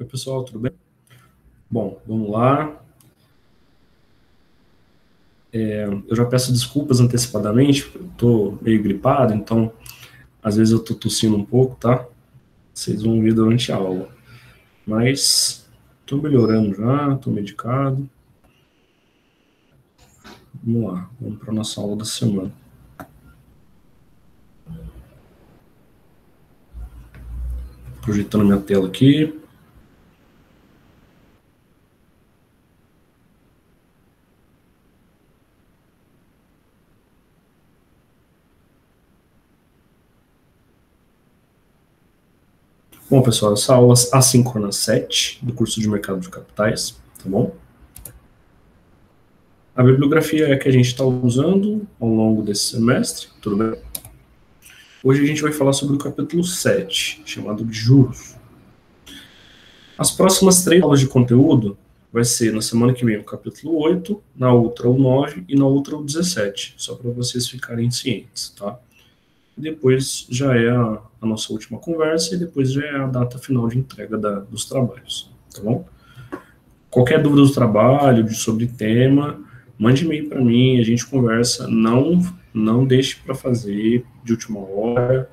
Oi, pessoal, tudo bem? Bom, vamos lá. Eu já peço desculpas antecipadamente, porque eu tô meio gripado, então às vezes eu tô tossindo um pouco, tá? Vocês vão ver durante a aula. Mas tô melhorando já, tô medicado. Vamos lá, vamos para nossa aula da semana. Projetando minha tela aqui. Bom, pessoal, essa aula assíncrona 7 do curso de Mercado de Capitais, tá bom? A bibliografia é a que a gente está usando ao longo desse semestre, tudo bem? Hoje a gente vai falar sobre o capítulo 7, chamado de juros. As próximas 3 aulas de conteúdo vai ser na semana que vem o capítulo 8, na outra o 9 e na outra o 17, só para vocês ficarem cientes, tá? Depois já é a nossa última conversa e depois já é a data final de entrega dos trabalhos, tá bom? Qualquer dúvida do trabalho, sobre tema, mande e-mail para mim, a gente conversa, não deixe para fazer de última hora,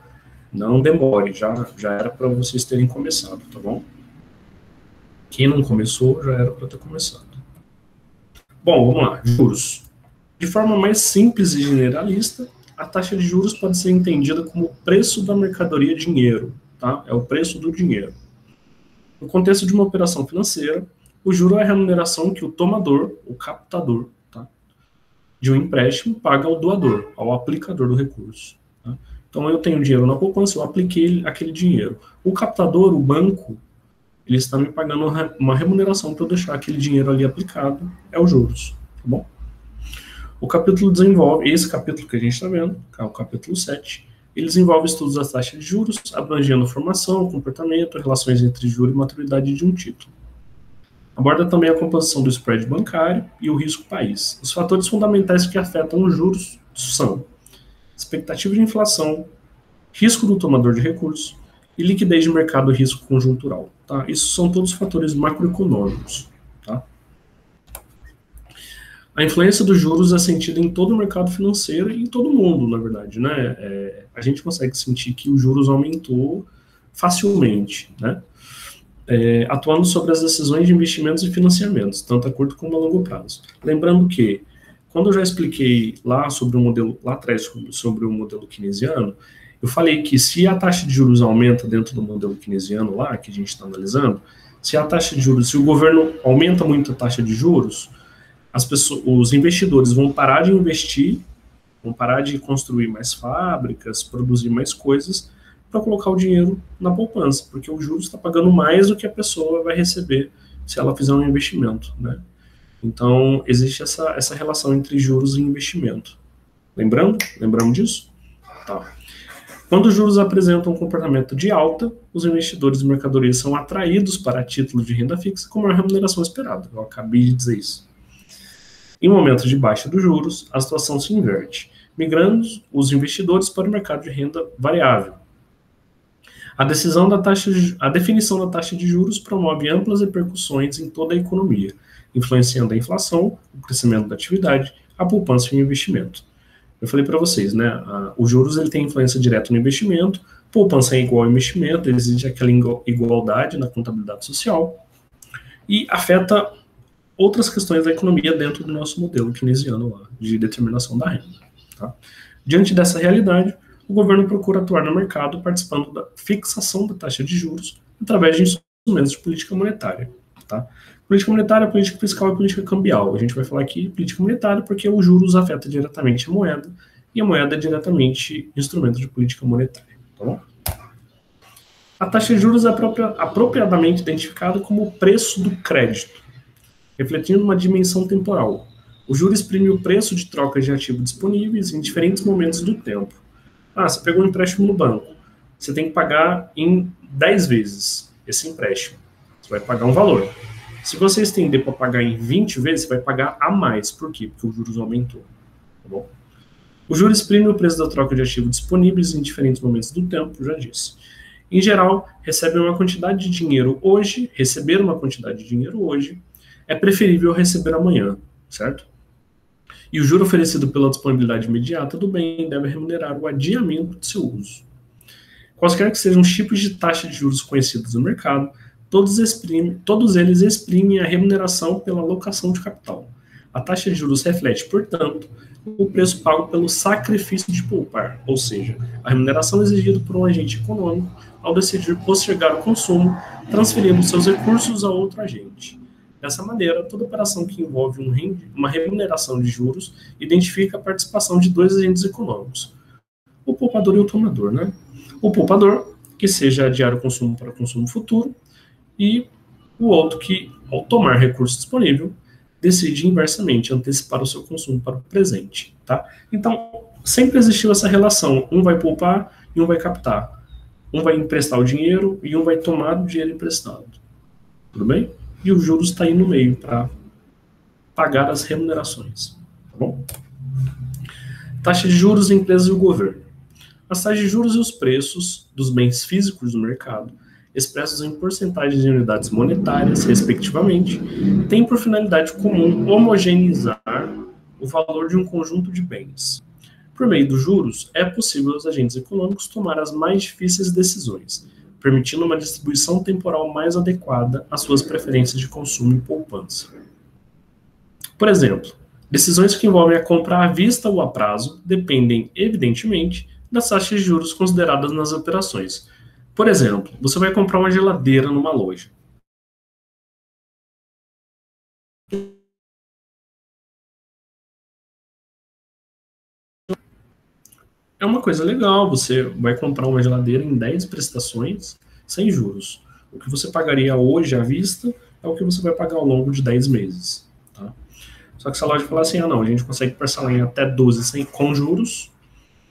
não demore, já era para vocês terem começado, tá bom? Quem não começou, já era para ter começado. Bom, vamos lá, juros. De forma mais simples e generalista, a taxa de juros pode ser entendida como o preço da mercadoria dinheiro, tá? É o preço do dinheiro. No contexto de uma operação financeira, o juro é a remuneração que o tomador, o captador, tá, de um empréstimo paga ao doador, ao aplicador do recurso. Tá? Então, eu tenho dinheiro na poupança, eu apliquei aquele dinheiro. O captador, o banco, ele está me pagando uma remuneração para eu deixar aquele dinheiro ali aplicado, é os juros, tá bom? O capítulo desenvolve, esse capítulo que a gente está vendo, que é o capítulo 7, ele desenvolve estudos das taxas de juros, abrangendo formação, comportamento, relações entre juros e maturidade de um título. Aborda também a composição do spread bancário e o risco país. Os fatores fundamentais que afetam os juros são expectativa de inflação, risco do tomador de recursos e liquidez de mercado e risco conjuntural. Tá? Isso são todos fatores macroeconômicos. Tá? A influência dos juros é sentida em todo o mercado financeiro e em todo o mundo, na verdade. Né? A gente consegue sentir que os juros aumentou facilmente, né? Atuando sobre as decisões de investimentos e financiamentos, tanto a curto como a longo prazo. Lembrando que, quando eu já expliquei lá sobre o modelo, lá atrás, sobre o modelo keynesiano, eu falei que se a taxa de juros aumenta dentro do modelo keynesiano lá, que a gente está analisando, se a taxa de juros, se o governo aumenta muito a taxa de juros, os investidores vão parar de investir, vão parar de construir mais fábricas, produzir mais coisas, para colocar o dinheiro na poupança, porque o juros está pagando mais do que a pessoa vai receber se ela fizer um investimento, né? Então, existe essa relação entre juros e investimento. Lembramos disso? Tá. Quando os juros apresentam um comportamento de alta, os investidores de mercadorias são atraídos para títulos de renda fixa com maior remuneração esperada. Eu acabei de dizer isso. Em momentos de baixa dos juros, a situação se inverte, migrando os investidores para o mercado de renda variável. A definição da taxa de juros promove amplas repercussões em toda a economia, influenciando a inflação, o crescimento da atividade, a poupança e o investimento. Eu falei para vocês, né? Os juros ele tem influência direta no investimento, poupança é igual ao investimento, existe aquela igualdade na contabilidade social e afeta outras questões da economia dentro do nosso modelo keynesiano lá, de determinação da renda. Tá? Diante dessa realidade, o governo procura atuar no mercado participando da fixação da taxa de juros através de instrumentos de política monetária. Tá? Política monetária, política fiscal e política cambial. A gente vai falar aqui política monetária porque os juros afetam diretamente a moeda e a moeda é diretamente instrumento de política monetária. Tá bom? A taxa de juros é apropriadamente identificada como o preço do crédito, refletindo uma dimensão temporal. O juros exprime o preço de troca de ativos disponíveis em diferentes momentos do tempo. Você pegou um empréstimo no banco. Você tem que pagar em 10 vezes esse empréstimo. Você vai pagar um valor. Se você estender para pagar em 20 vezes, você vai pagar a mais. Por quê? Porque o juros aumentou. Tá bom? O juros exprime o preço da troca de ativos disponíveis em diferentes momentos do tempo, já disse. Em geral, recebem uma quantidade de dinheiro hoje, receber uma quantidade de dinheiro hoje é preferível receber amanhã, certo? E o juro oferecido pela disponibilidade imediata do bem deve remunerar o adiamento de seu uso. Quaisquer que sejam os tipos de taxa de juros conhecidos no mercado, todos eles exprimem a remuneração pela alocação de capital. A taxa de juros reflete, portanto, o preço pago pelo sacrifício de poupar, ou seja, a remuneração exigida por um agente econômico ao decidir postergar o consumo, transferindo seus recursos a outro agente. Dessa maneira, toda operação que envolve uma remuneração de juros identifica a participação de dois agentes econômicos, o poupador e o tomador, né? O poupador, que seja adiar o consumo para consumo futuro, e o outro que, ao tomar recurso disponível, decide inversamente antecipar o seu consumo para o presente, tá? Então, sempre existiu essa relação, um vai poupar e um vai captar. Um vai emprestar o dinheiro e um vai tomar o dinheiro emprestado. Tudo bem? E os juros está aí no meio para pagar as remunerações, tá bom? Taxa de juros, empresas e o governo. As taxas de juros e os preços dos bens físicos do mercado, expressos em porcentagens de unidades monetárias, respectivamente, têm por finalidade comum homogeneizar o valor de um conjunto de bens. Por meio dos juros, é possível aos agentes econômicos tomar as mais difíceis decisões, permitindo uma distribuição temporal mais adequada às suas preferências de consumo e poupança. Por exemplo, decisões que envolvem a compra à vista ou a prazo dependem, evidentemente, das taxas de juros consideradas nas operações. Por exemplo, você vai comprar uma geladeira numa loja. É uma coisa legal, você vai comprar uma geladeira em 10 prestações sem juros. O que você pagaria hoje à vista é o que você vai pagar ao longo de 10 meses. Tá? Só que se a loja falar assim, não, a gente consegue parcelar em até 12 com juros,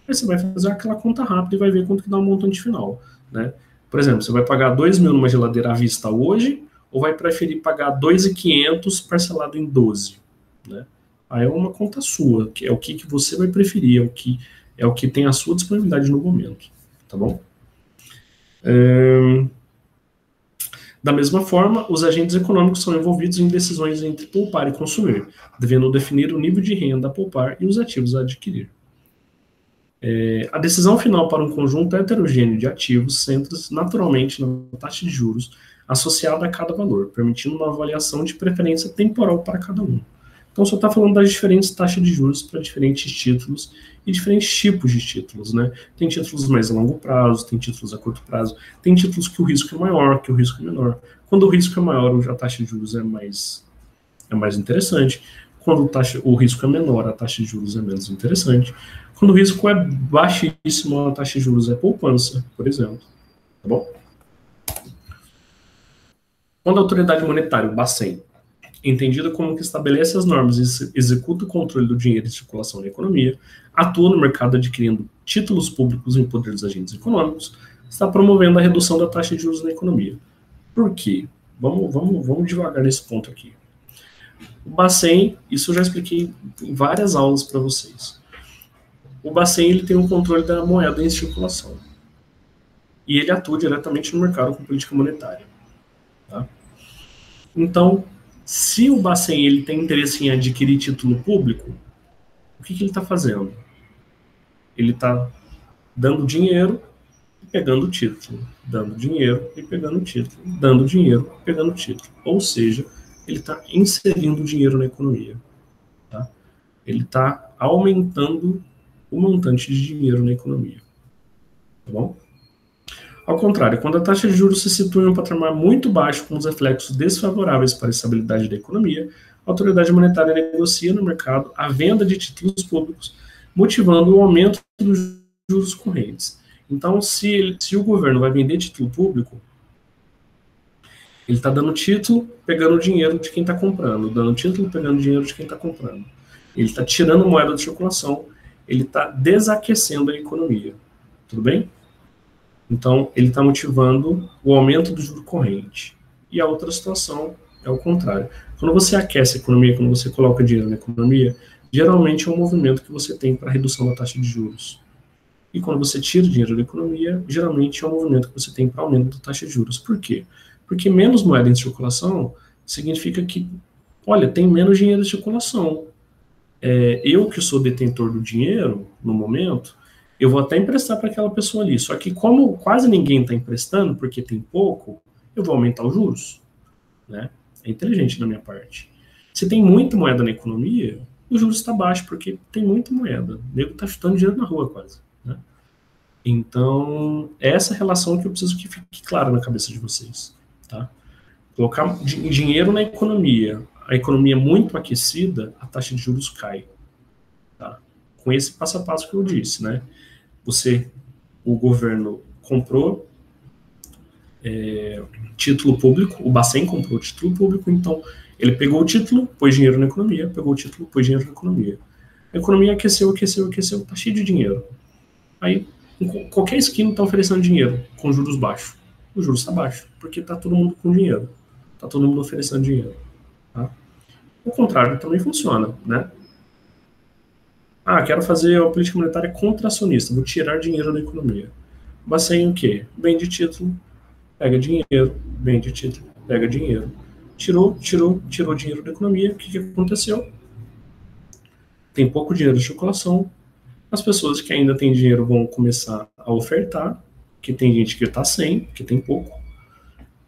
aí você vai fazer aquela conta rápida e vai ver quanto que dá o montante final. Né? Por exemplo, você vai pagar 2 mil numa geladeira à vista hoje, ou vai preferir pagar 2.500 parcelado em 12? Né? Aí é uma conta sua, que é o que você vai preferir, é o que tem a sua disponibilidade no momento, tá bom? Da mesma forma, os agentes econômicos são envolvidos em decisões entre poupar e consumir, devendo definir o nível de renda a poupar e os ativos a adquirir. A decisão final para um conjunto heterogêneo de ativos centra-se naturalmente na taxa de juros associada a cada valor, permitindo uma avaliação de preferência temporal para cada um. Então, só está falando das diferentes taxas de juros para diferentes títulos e diferentes tipos de títulos, né? Tem títulos mais a longo prazo, tem títulos a curto prazo, tem títulos que o risco é maior, que o risco é menor. Quando o risco é maior, a taxa de juros é mais interessante. Quando o risco é menor, a taxa de juros é menos interessante. Quando o risco é baixíssimo, a taxa de juros é poupança, por exemplo. Tá bom? Quando a autoridade monetária, o Bacen, entendida como que estabelece as normas e executa o controle do dinheiro em circulação na economia, atua no mercado adquirindo títulos públicos em poder dos agentes econômicos, está promovendo a redução da taxa de juros na economia. Por quê? Vamos devagar nesse ponto aqui. O Bacen, isso eu já expliquei em várias aulas para vocês. O Bacen ele tem o controle da moeda em circulação. E ele atua diretamente no mercado com política monetária. Tá? Então, se o Bacen ele tem interesse em adquirir título público, o que ele está fazendo? Ele está dando dinheiro e pegando título, dando dinheiro e pegando título, dando dinheiro e pegando título. Ou seja, ele está inserindo dinheiro na economia. Tá? Ele está aumentando o montante de dinheiro na economia. Tá bom? Ao contrário, quando a taxa de juros se situa em um patamar muito baixo com os reflexos desfavoráveis para a estabilidade da economia, a autoridade monetária negocia no mercado a venda de títulos públicos, motivando o aumento dos juros correntes. Então, se o governo vai vender título público, ele está dando título, pegando dinheiro de quem está comprando, dando título, pegando dinheiro de quem está comprando. Ele está tirando moeda de circulação, ele está desaquecendo a economia. Tudo bem? Então, ele está motivando o aumento do juro corrente. E a outra situação é o contrário. Quando você aquece a economia, quando você coloca dinheiro na economia, geralmente é um movimento que você tem para a redução da taxa de juros. E quando você tira dinheiro da economia, geralmente é um movimento que você tem para aumento da taxa de juros. Por quê? Porque menos moeda em circulação significa que, olha, tem menos dinheiro em circulação. Eu que sou detentor do dinheiro, no momento, eu vou até emprestar para aquela pessoa ali. Só que como quase ninguém está emprestando, porque tem pouco, eu vou aumentar os juros. Né? É inteligente da minha parte. Se tem muita moeda na economia, o juros está baixo, porque tem muita moeda. O nego está chutando dinheiro na rua quase. Né? Então, é essa relação que eu preciso que fique clara na cabeça de vocês. Tá? Colocar dinheiro na economia, a economia muito aquecida, a taxa de juros cai. Tá? Com esse passo a passo que eu disse, né? O governo comprou título público, o Bacen comprou título público, então ele pegou o título, pôs dinheiro na economia, pegou o título, pôs dinheiro na economia. A economia aqueceu, tá cheio de dinheiro. Aí, em qualquer esquina está oferecendo dinheiro com juros baixos. O juros está baixo, porque está todo mundo com dinheiro. Está todo mundo oferecendo dinheiro. Tá? O contrário também funciona, né? Quero fazer a política monetária contracionista, vou tirar dinheiro da economia. Bacen o quê? Vende título, pega dinheiro, vende título, pega dinheiro. Tirou dinheiro da economia, o que aconteceu? Tem pouco dinheiro de circulação, as pessoas que ainda têm dinheiro vão começar a ofertar, que tem gente que está sem, que tem pouco.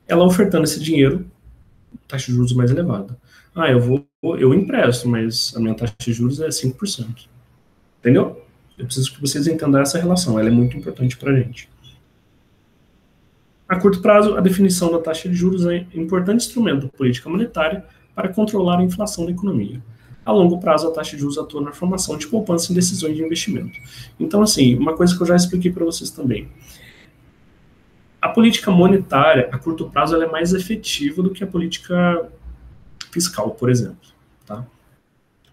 Ela ofertando esse dinheiro, taxa de juros mais elevada. Eu empresto, mas a minha taxa de juros é 5%. Entendeu? Eu preciso que vocês entendam essa relação, ela é muito importante para a gente. A curto prazo, a definição da taxa de juros é um importante instrumento da política monetária para controlar a inflação da economia. A longo prazo, a taxa de juros atua na formação de poupança em decisões de investimento. Então, assim, uma coisa que eu já expliquei para vocês também. A política monetária, a curto prazo, ela é mais efetiva do que a política fiscal, por exemplo. Tá?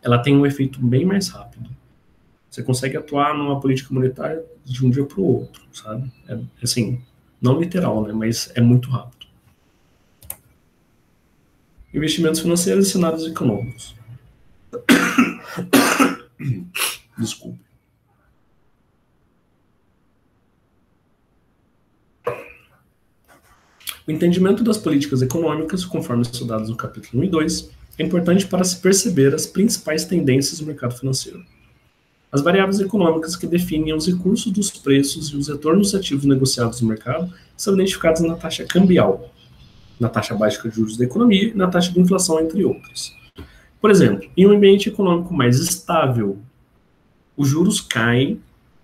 Ela tem um efeito bem mais rápido. Você consegue atuar numa política monetária de um dia para o outro, sabe? Assim, não literal, né? Mas é muito rápido. Investimentos financeiros e cenários econômicos. Desculpe. O entendimento das políticas econômicas, conforme estudados no capítulo 1 e 2, é importante para se perceber as principais tendências do mercado financeiro. As variáveis econômicas que definem os recursos dos preços e os retornos ativos negociados no mercado são identificadas na taxa cambial, na taxa básica de juros da economia e na taxa de inflação, entre outras. Por exemplo, em um ambiente econômico mais estável, os juros caem,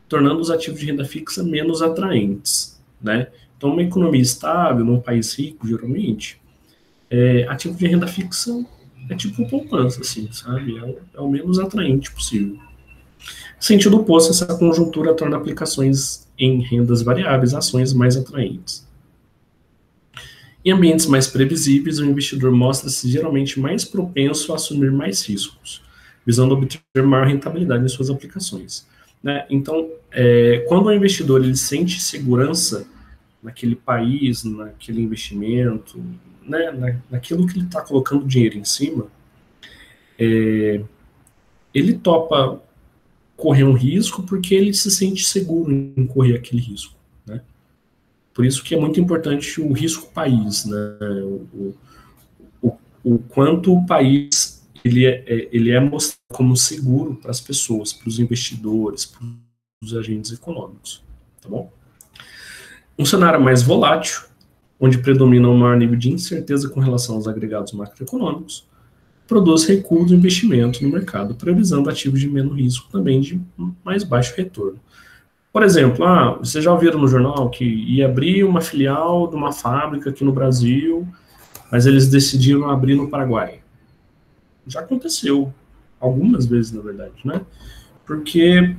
tornando os ativos de renda fixa menos atraentes. Né? Então, uma economia estável, num país rico, geralmente, ativo de renda fixa é tipo poupança, assim, sabe? É o menos atraente possível. Sentido oposto, essa conjuntura torna aplicações em rendas variáveis ações mais atraentes. Em ambientes mais previsíveis, o investidor mostra-se geralmente mais propenso a assumir mais riscos, visando obter maior rentabilidade em suas aplicações. Né? Então, quando o investidor ele sente segurança naquele país, naquele investimento, né, naquilo que ele está colocando dinheiro em cima, ele topa correr um risco porque ele se sente seguro em correr aquele risco. Né? Por isso que é muito importante o risco país, né? O quanto o país ele é mostrado como seguro para as pessoas, para os investidores, para os agentes econômicos. Tá bom? Um cenário mais volátil, onde predomina um maior nível de incerteza com relação aos agregados macroeconômicos, produz recuo do investimento no mercado, priorizando ativos de menos risco, também de mais baixo retorno. Por exemplo, vocês já ouviram no jornal que ia abrir uma filial de uma fábrica aqui no Brasil, mas eles decidiram abrir no Paraguai. Já aconteceu, algumas vezes, na verdade, né? Porque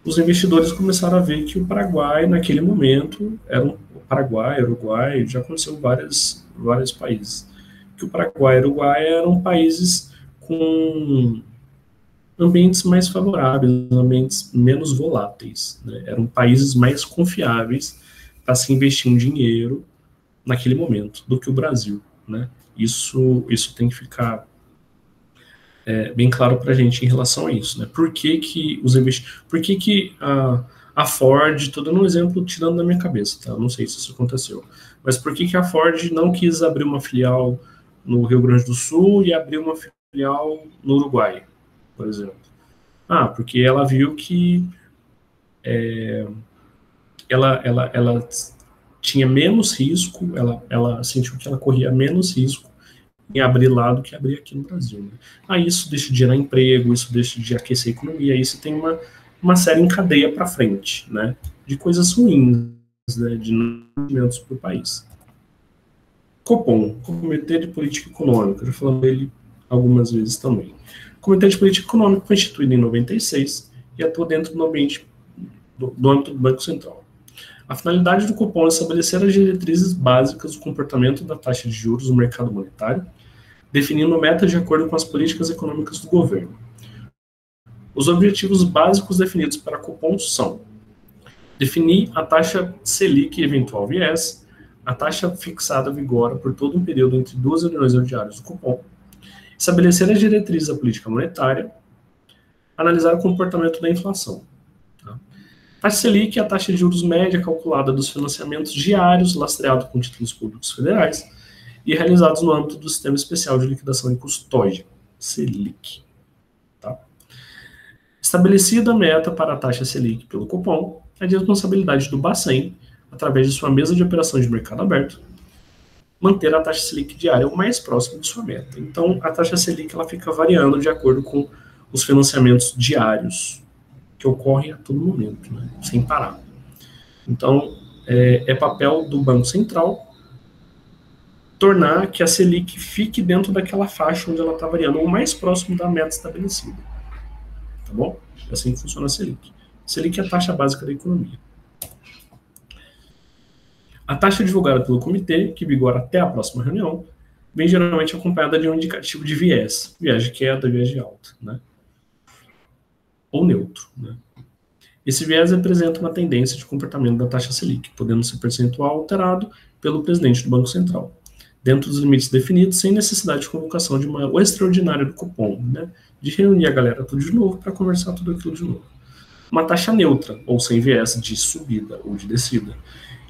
os investidores começaram a ver que o Paraguai, naquele momento, o Paraguai, Uruguai, já aconteceu em vários países, que o Paraguai e o Uruguai eram países com ambientes mais favoráveis, ambientes menos voláteis, né? Eram países mais confiáveis para se investir um dinheiro naquele momento do que o Brasil, né? Isso tem que ficar bem claro para a gente em relação a isso, né? Por que a Ford, estou dando um exemplo tirando da minha cabeça, tá? Eu não sei se isso aconteceu. Mas por que a Ford não quis abrir uma filial no Rio Grande do Sul e abrir uma filial no Uruguai, por exemplo? Ah, porque ela viu que ela tinha menos risco, ela sentiu que ela corria menos risco em abrir lá do que abrir aqui no Brasil. Né? Aí isso deixa de gerar emprego, isso deixa de aquecer a economia, aí você tem uma série em cadeia para frente, né? De coisas ruins, né? De investimentos para o país. Copom, Comitê de Política Econômica, já falamos dele algumas vezes também. O Comitê de Política Econômica foi instituído em 96 e atua dentro do ambiente do âmbito do Banco Central. A finalidade do Copom é estabelecer as diretrizes básicas do comportamento da taxa de juros no mercado monetário, definindo metas de acordo com as políticas econômicas do governo. Os objetivos básicos definidos para a Copom são definir a taxa Selic e eventual viés, a taxa fixada vigora por todo um período entre duas reuniões ordinárias do Copom, estabelecer as diretrizes da política monetária, analisar o comportamento da inflação. Taxa Selic é a taxa de juros média calculada dos financiamentos diários lastreados com títulos públicos federais e realizados no âmbito do Sistema Especial de Liquidação e Custódia, Selic. Tá? Estabelecida a meta para a taxa Selic pelo Copom, é de responsabilidade do Bacen, através de sua mesa de operações de mercado aberto, manter a taxa Selic diária o mais próximo de sua meta. Então, a taxa Selic ela fica variando de acordo com os financiamentos diários, que ocorrem a todo momento, né, sem parar. Então, é papel do Banco Central tornar que a Selic fique dentro daquela faixa onde ela está variando, o mais próximo da meta estabelecida. Tá bom? É assim que funciona a Selic. A Selic é a taxa básica da economia. A taxa divulgada pelo comitê, que vigora até a próxima reunião, vem geralmente acompanhada de um indicativo de viés de queda, viés de alta, né? Ou neutro, né? Esse viés representa uma tendência de comportamento da taxa Selic, podendo ser percentual alterado pelo presidente do Banco Central, dentro dos limites definidos, sem necessidade de convocação de uma extraordinária do Copom, né? De reunir a galera tudo de novo para conversar tudo aquilo de novo. Uma taxa neutra, ou sem viés de subida ou de descida,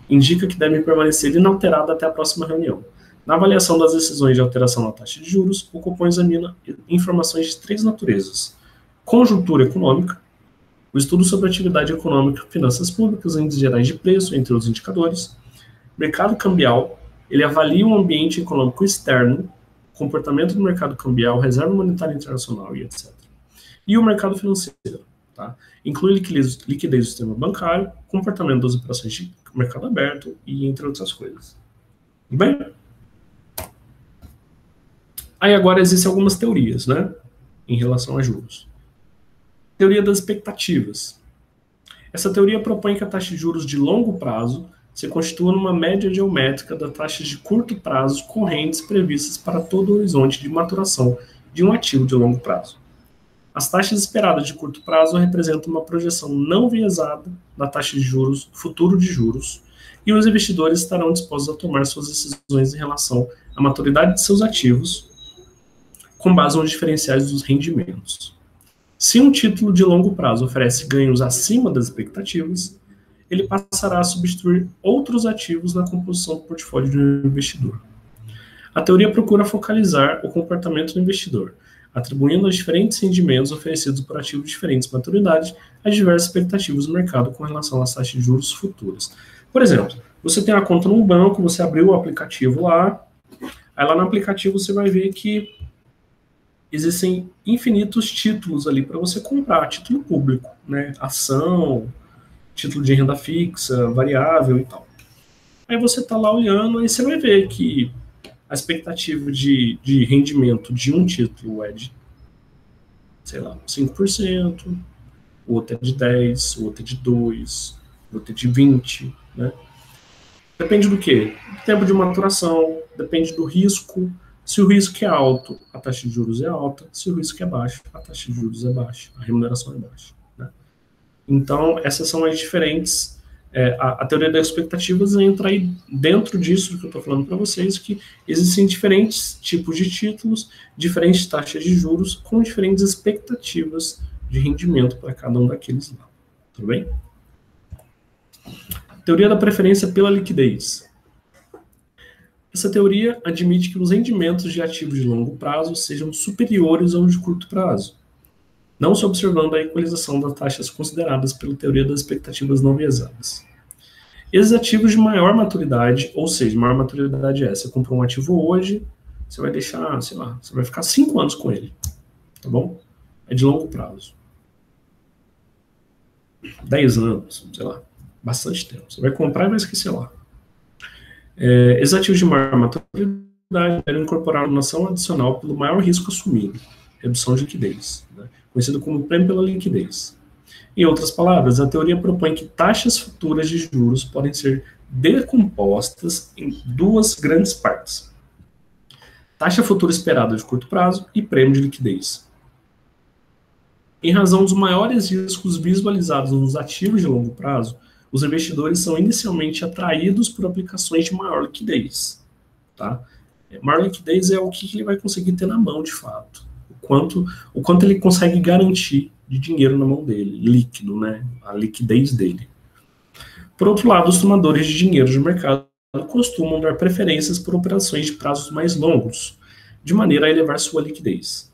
indica que deve permanecer inalterada até a próxima reunião. Na avaliação das decisões de alteração na taxa de juros, o Copom examina informações de três naturezas: conjuntura econômica, o estudo sobre atividade econômica, finanças públicas, índices gerais de preço, entre outros indicadores; mercado cambial, ele avalia o ambiente econômico externo, comportamento do mercado cambial, reserva monetária internacional e etc. E o mercado financeiro, tá? Inclui liquidez do sistema bancário, comportamento das operações de mercado aberto e entre outras coisas. Bem? Aí agora existem algumas teorias, né? Em relação a juros. Teoria das expectativas. Essa teoria propõe que a taxa de juros de longo prazo se constitua numa média geométrica das taxas de curto prazo correntes previstas para todo o horizonte de maturação de um ativo de longo prazo. As taxas esperadas de curto prazo representam uma projeção não viesada da taxa de juros, futuro de juros, e os investidores estarão dispostos a tomar suas decisões em relação à maturidade de seus ativos com base nos diferenciais dos rendimentos. Se um título de longo prazo oferece ganhos acima das expectativas, ele passará a substituir outros ativos na composição do portfólio de um investidor. A teoria procura focalizar o comportamento do investidor, atribuindo aos diferentes rendimentos oferecidos por ativos de diferentes maturidades as diversas expectativas do mercado com relação às taxas de juros futuras. Por exemplo, você tem uma conta no banco, você abriu o aplicativo lá, aí lá no aplicativo você vai ver que existem infinitos títulos ali para você comprar, título público, né? Ação, título de renda fixa, variável e tal. Aí você está lá olhando, aí você vai ver que a expectativa de rendimento de um título é de, sei lá, 5%, o outro é de 10%, o outro é de 2%, o outro é de 20%, né? Depende do quê? Do tempo de maturação, depende do risco. Se o risco é alto, a taxa de juros é alta. Se o risco é baixo, a taxa de juros é baixa. A remuneração é baixa, né? Então, essas são as diferentes... a teoria das expectativas entra aí dentro disso que eu estou falando para vocês, que existem diferentes tipos de títulos, diferentes taxas de juros, com diferentes expectativas de rendimento para cada um daqueles lá. Tudo bem? Teoria da preferência pela liquidez. Essa teoria admite que os rendimentos de ativos de longo prazo sejam superiores aos de curto prazo, não se observando a equalização das taxas consideradas pela teoria das expectativas não viesadas. Esses ativos de maior maturidade, ou seja, maior maturidade é, você comprou um ativo hoje, você vai deixar, sei lá, você vai ficar 5 anos com ele, tá bom? É de longo prazo. 10 anos, sei lá, bastante tempo. Você vai comprar e vai esquecer lá. Esses ativos de maior maturidade devem incorporar uma ação adicional pelo maior risco assumido, redução de liquidez, né? Conhecido como prêmio pela liquidez. Em outras palavras, a teoria propõe que taxas futuras de juros podem ser decompostas em 2 grandes partes: taxa futura esperada de curto prazo e prêmio de liquidez. Em razão dos maiores riscos visualizados nos ativos de longo prazo, os investidores são inicialmente atraídos por aplicações de maior liquidez. Tá? Maior liquidez é o que ele vai conseguir ter na mão, de fato. O quanto ele consegue garantir de dinheiro na mão dele, líquido, né? A liquidez dele. Por outro lado, os tomadores de dinheiro de mercado costumam dar preferências por operações de prazos mais longos, de maneira a elevar sua liquidez.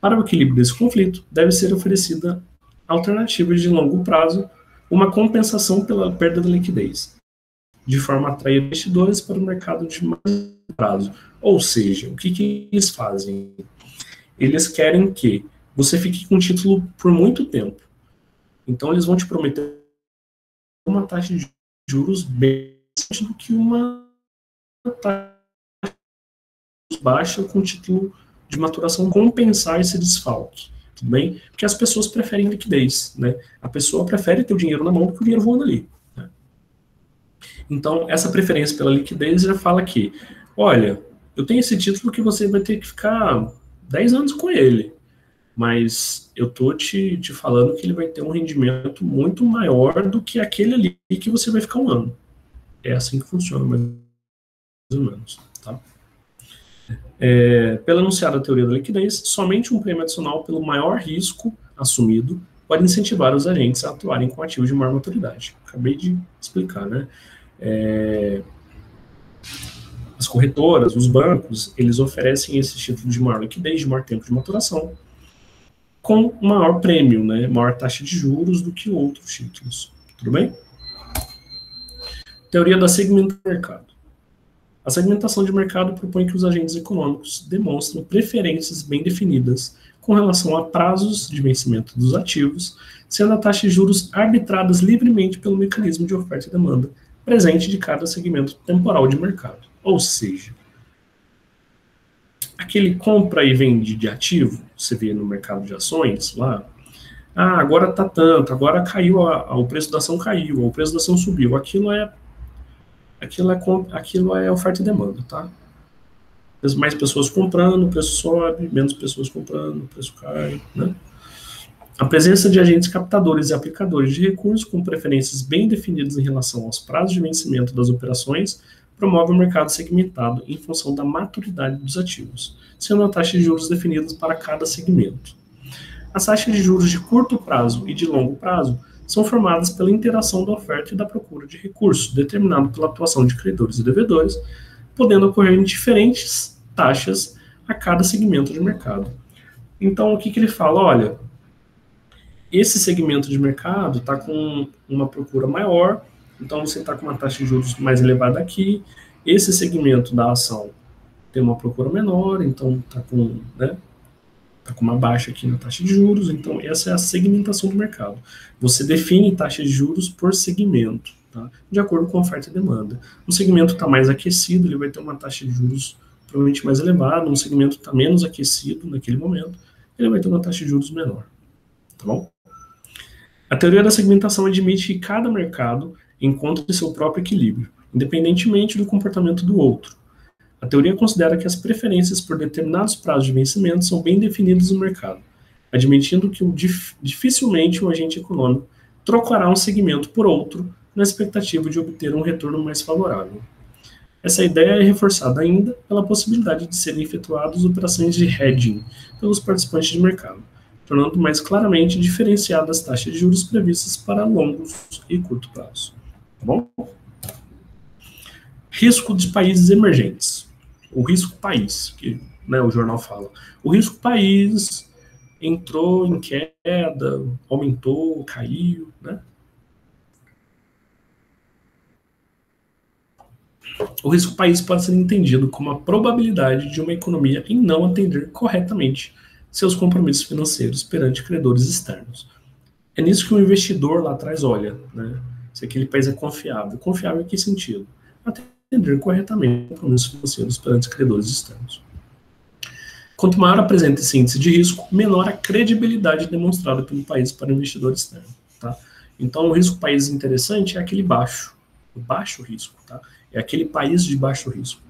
Para o equilíbrio desse conflito, deve ser oferecida alternativas de longo prazo, uma compensação pela perda da liquidez, de forma a atrair investidores para o mercado de mais prazo. Ou seja, o que eles fazem? Eles querem que você fique com o título por muito tempo. Então, eles vão te prometer uma taxa de juros bem do que uma taxa baixa com o título de maturação compensar esse desfalque. Tudo bem? Porque as pessoas preferem liquidez, né? A pessoa prefere ter o dinheiro na mão do que o dinheiro voando ali, né? Então, essa preferência pela liquidez já fala que, olha, eu tenho esse título que você vai ter que ficar 10 anos com ele, mas eu tô te falando que ele vai ter um rendimento muito maior do que aquele ali que você vai ficar 1 ano. É assim que funciona, mais ou menos, tá? Pela anunciada teoria da liquidez, somente um prêmio adicional pelo maior risco assumido pode incentivar os agentes a atuarem com ativos de maior maturidade. Acabei de explicar, né? As corretoras, os bancos, eles oferecem esse título de maior liquidez, de maior tempo de maturação, com maior prêmio, né? Maior taxa de juros do que outros títulos. Tudo bem? Teoria da segmentação do mercado. A segmentação de mercado propõe que os agentes econômicos demonstrem preferências bem definidas com relação a prazos de vencimento dos ativos, sendo a taxa de juros arbitradas livremente pelo mecanismo de oferta e demanda presente de cada segmento temporal de mercado. Ou seja, aquele compra e vende de ativo, você vê no mercado de ações lá, agora está tanto, agora caiu, o preço da ação caiu, o preço da ação subiu, aquilo é oferta e demanda, tá? Mais pessoas comprando, o preço sobe, menos pessoas comprando, o preço cai, né? A presença de agentes captadores e aplicadores de recursos com preferências bem definidas em relação aos prazos de vencimento das operações promove o mercado segmentado em função da maturidade dos ativos, sendo a taxa de juros definidas para cada segmento. As taxas de juros de curto prazo e de longo prazo são formadas pela interação da oferta e da procura de recursos, determinado pela atuação de credores e devedores, podendo ocorrer em diferentes taxas a cada segmento de mercado. Então, o que ele fala? Olha, esse segmento de mercado está com uma procura maior, então você está com uma taxa de juros mais elevada aqui. Esse segmento da ação tem uma procura menor, então está com, né, tá com uma baixa aqui na taxa de juros. Então, essa é a segmentação do mercado. Você define taxa de juros por segmento, tá? De acordo com a oferta e demanda. Um segmento está mais aquecido, ele vai ter uma taxa de juros provavelmente mais elevada. Um segmento está menos aquecido naquele momento, ele vai ter uma taxa de juros menor. Tá bom? A teoria da segmentação admite que cada mercado encontre seu próprio equilíbrio, independentemente do comportamento do outro. A teoria considera que as preferências por determinados prazos de vencimento são bem definidas no mercado, admitindo que dificilmente um agente econômico trocará um segmento por outro na expectativa de obter um retorno mais favorável. Essa ideia é reforçada ainda pela possibilidade de serem efetuadas operações de hedging pelos participantes de mercado, tornando mais claramente diferenciadas as taxas de juros previstas para longos e curto prazo. tá bom? Risco dos países emergentes. O risco país, que, né, o jornal fala. O risco país entrou em queda, aumentou, caiu, né? O risco país pode ser entendido como a probabilidade de uma economia em não atender corretamente seus compromissos financeiros perante credores externos. É nisso que o investidor lá atrás olha, né? Se aquele país é confiável. Confiável em que sentido? Atender corretamente compromissos financeiros perante credores externos. Quanto maior apresenta esse índice de risco, menor a credibilidade demonstrada pelo país para o investidor externo. Tá? Então, o risco país interessante é aquele baixo, o baixo risco. Tá? É aquele país de baixo risco.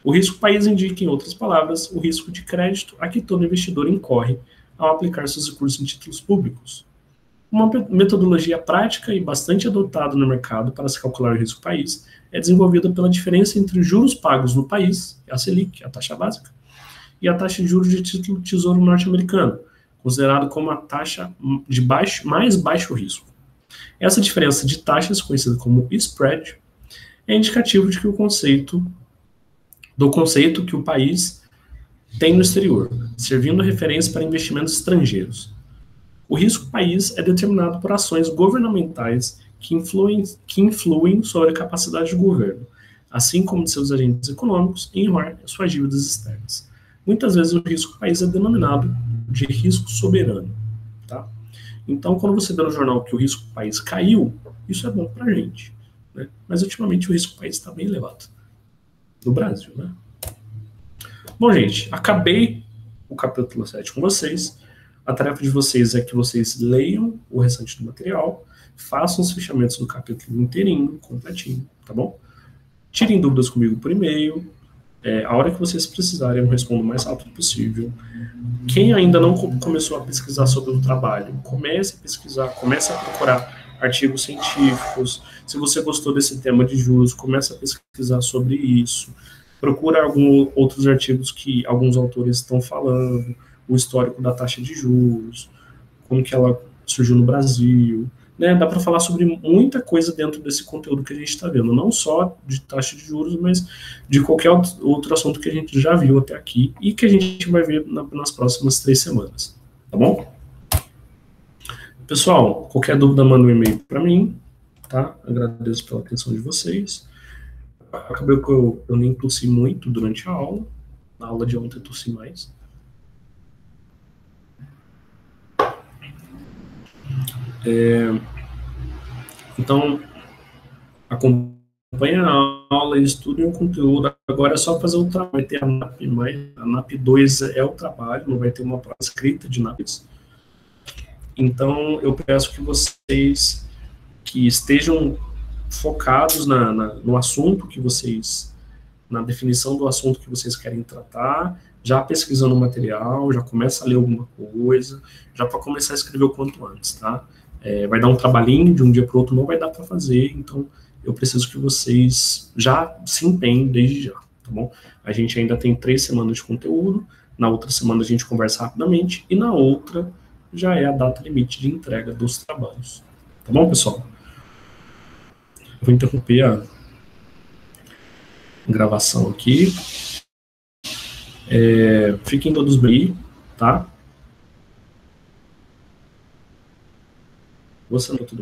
O risco país indica, em outras palavras, o risco de crédito a que todo investidor incorre ao aplicar seus recursos em títulos públicos. Uma metodologia prática e bastante adotada no mercado para se calcular o risco país é desenvolvida pela diferença entre os juros pagos no país, a Selic, a taxa básica, e a taxa de juros de título de tesouro norte-americano, considerado como a taxa de mais baixo risco. Essa diferença de taxas, conhecida como spread, é indicativo de que do conceito que o país tem no exterior, servindo de referência para investimentos estrangeiros. O risco país é determinado por ações governamentais que influem sobre a capacidade do governo, assim como de seus agentes econômicos em honrar suas dívidas externas. Muitas vezes o risco país é denominado de risco soberano. Tá? Então, quando você vê no jornal que o risco país caiu, isso é bom para a gente. Né? Mas, ultimamente, o risco país está bem elevado. No Brasil, né? Bom, gente, acabei o capítulo 7 com vocês. A tarefa de vocês é que vocês leiam o restante do material, façam os fechamentos do capítulo inteirinho, completinho, tá bom? Tirem dúvidas comigo por e-mail. A hora que vocês precisarem, eu respondo o mais rápido possível. Quem ainda não começou a pesquisar sobre o trabalho, comece a pesquisar, comece a procurar artigos científicos. Se você gostou desse tema de juros, comece a pesquisar sobre isso. Procura outros artigos que alguns autores estão falando, o histórico da taxa de juros, como que ela surgiu no Brasil. Né? Dá para falar sobre muita coisa dentro desse conteúdo que a gente está vendo, não só de taxa de juros, mas de qualquer outro assunto que a gente já viu até aqui e que a gente vai ver nas próximas 3 semanas. Tá bom? Pessoal, qualquer dúvida, manda um e-mail para mim. Tá? Agradeço pela atenção de vocês. Acabou que eu nem tossi muito durante a aula. Na aula de ontem eu tossi mais. Então, acompanha a aula e estudem o conteúdo. Agora é só fazer o trabalho. Vai ter a NAP, a NAP 2 é o trabalho, não vai ter uma prova escrita de NAPs. Então, eu peço que vocês que estejam focados no assunto que vocês, na definição do assunto que vocês querem tratar, já pesquisando o material, já começa a ler alguma coisa, já para começar a escrever o quanto antes, tá? Vai dar um trabalhinho, de um dia para o outro não vai dar para fazer, então eu preciso que vocês já se empenhem desde já, tá bom? A gente ainda tem 3 semanas de conteúdo, na outra semana a gente conversa rapidamente, e na outra já é a data limite de entrega dos trabalhos. Tá bom, pessoal? Eu vou interromper a gravação aqui. Fiquem todos bem, tá? Você não tudo